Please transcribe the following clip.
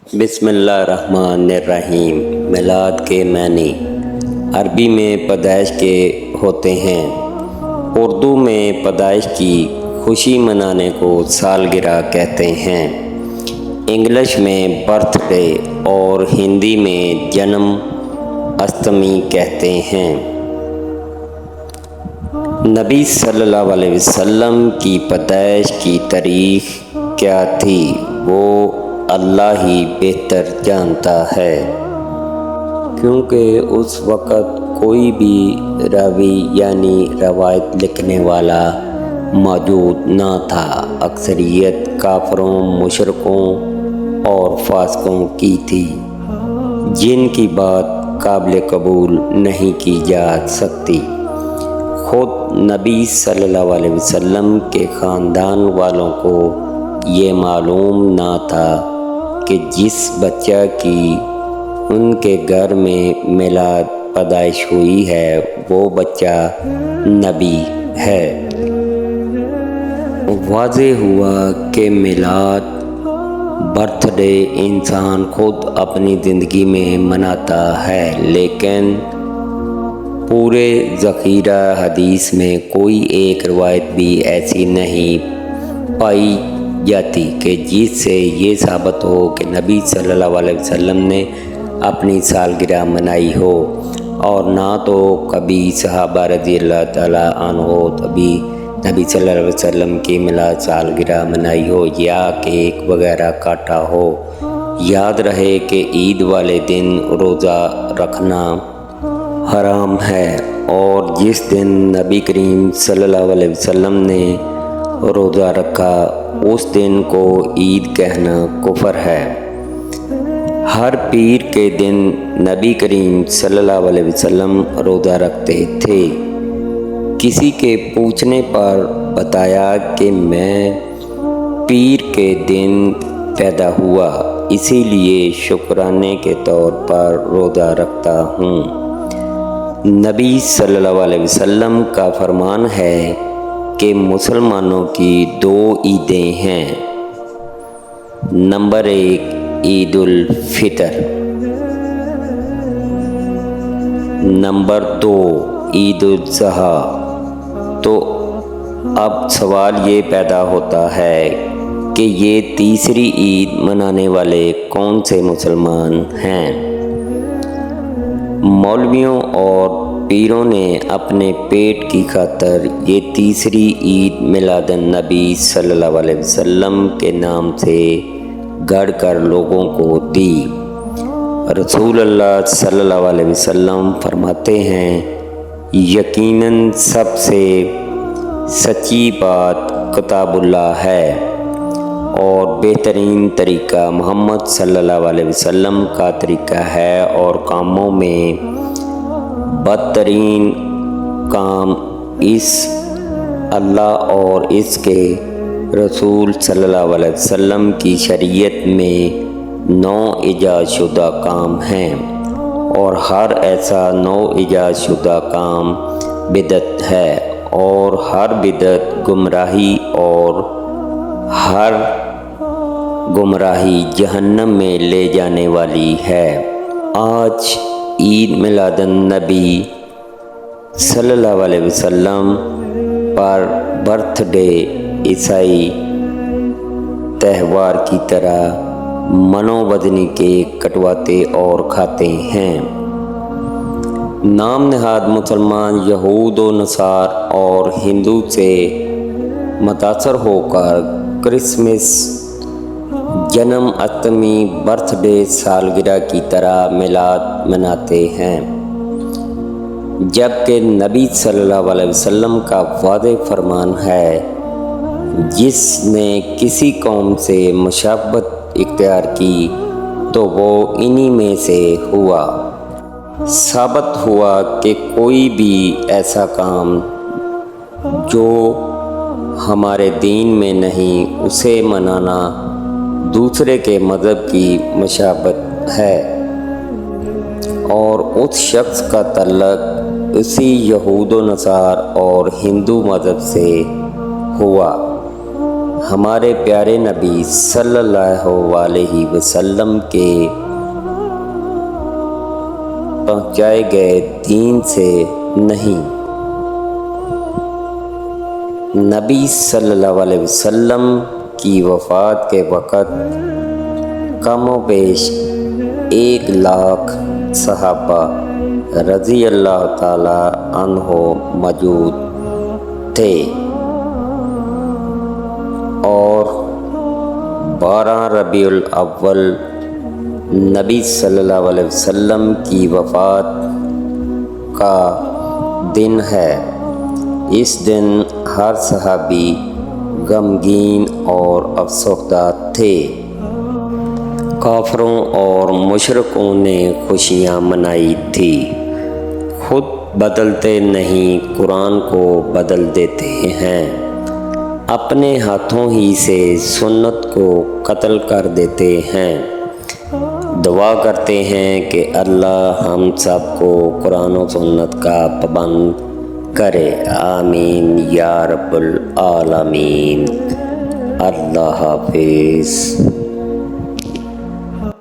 बिस्मिल्लाहिर्रहमानिर्रहीम। मिलाद के मानी अरबी में पैदाइश के होते हैं। उर्दू में पैदाइश की खुशी मनाने को सालगिरह कहते हैं। इंग्लिश में बर्थडे और हिंदी में जन्म अष्टमी कहते हैं। नबी सल्लल्लाहु अलैहि वसल्लम की पैदाइश की तारीख क्या थी वो अल्लाह ही बेहतर जानता है, क्योंकि उस वक़्त कोई भी रावी यानी रवायत लिखने वाला मौजूद न था। अक्सरियत काफरों, मुशरकों और फासिकों की थी, जिनकी बात काबिल कबूल नहीं की जा सकती। खुद नबी सल्लल्लाहु अलैहि वसल्लम के ख़ानदान वालों को ये मालूम ना था कि जिस बच्चा की उनके घर में मिलाद पैदाइश हुई है वो बच्चा नबी है। वाज़ेह हुआ कि मिलाद बर्थडे इंसान खुद अपनी ज़िंदगी में मनाता है, लेकिन पूरे ज़ख़ीरा हदीस में कोई एक रवायत भी ऐसी नहीं पाई जाती कि जिससे ये साबित हो कि नबी सल्लल्लाहु अलैहि वसल्लम ने अपनी सालगिरह मनाई हो, और ना तो कभी सहाबा रज़ियल्लाहु ताला अन्हो तभी नबी सल्लल्लाहु अलैहि वसल्लम की मिलाद सालगिरह मनाई हो या केक वगैरह काटा हो। याद रहे कि ईद वाले दिन रोज़ा रखना हराम है, और जिस दिन नबी करीम सल्लल्लाहु अलैहि वसल्लम ने रोज़ा रखा उस दिन को ईद कहना कुफ्र है। हर पीर के दिन नबी करीम सल्लल्लाहु अलैहि वसल्लम रोज़ा रखते थे। किसी के पूछने पर बताया कि मैं पीर के दिन पैदा हुआ, इसीलिए शुक्राने के तौर पर रोज़ा रखता हूँ। नबी सल्लल्लाहु अलैहि वसल्लम का फरमान है कि मुसलमानों की दो ईदें हैं। Number 1 Eid ul Fitr, number 2 Eid ul Zuha. तो अब सवाल ये पैदा होता है कि ये तीसरी ईद मनाने वाले कौन से मुसलमान हैं। मौलवियों और पीरों ने अपने पेट की खातर ये तीसरी ईद मिलादन नबी सल्लल्लाहु अलैहि वसल्लम के नाम से गढ़ कर लोगों को दी। रसूल अल्लाह सल्लल्लाहु अलैहि वसल्लम फरमाते हैं, यकीनन सबसे सच्ची बात किताबुल्लाह है, और बेहतरीन तरीक़ा मोहम्मद सल्लल्लाहु अलैहि वसल्लम का तरीक़ा है, और कामों में बदतरीन काम इस अल्लाह और इसके रसूल सल्लल्लाहु अलैहि वसल्लम की शरीयत में नौ इजाज़ शुदा काम हैं, और हर ऐसा नौ इजाज़ शुदा काम बिदअत है, और हर बिदअत गुमराही, और हर गुमराही जहन्नम में ले जाने वाली है। आज ईद मिलादन नबी सल्लल्लाहु अलैहि वसल्लम पर बर्थडे ईसाई त्यौहार की तरह मनोवदनी के कटवाते और खाते हैं। नाम नहाद मुसलमान यहूद व नसार और हिंदू से मुतासर होकर क्रिसमस, जन्म अष्टमी, बर्थडे सालगिरह की तरह मिलाद मनाते हैं, जबकि नबी सल्लल्लाहु अलैहि वसल्लम का वाज़ेह फरमान है, जिसने किसी कौम से मुशाबहत इख्तियार की तो वो इन्हीं में से हुआ। साबित हुआ कि कोई भी ऐसा काम जो हमारे दीन में नहीं उसे मनाना दूसरे के मज़हब की मुशाबहत है, और उस शख्स का तल्लुक़ उसी यहूद व नसार और हिंदू मज़हब से हुआ। ہمارے پیارے نبی صلی اللہ علیہ وسلم کے پہنچائے گئے دین سے نہیں۔ نبی صلی اللہ علیہ وسلم کی وفات کے وقت کم و بیش 1,00,000 صحابہ رضی اللہ تعالی عنہ موجود تھے اور 12 ربیع الاول نبی صلی اللہ علیہ وسلم کی وفات کا دن ہے۔ اس دن ہر صحابی غمگین اور افسردہ تھے۔ کافروں اور مشرکوں نے خوشیاں منائی تھی۔ خود بدلتے نہیں، قرآن کو بدل دیتے ہیں، اپنے ہاتھوں ہی سے سنت کو قتل کر دیتے ہیں۔ دعا کرتے ہیں کہ اللہ ہم سب کو قرآن و سنت کا پابند کرے، آمین یا رب العالمین۔ اللہ حافظ۔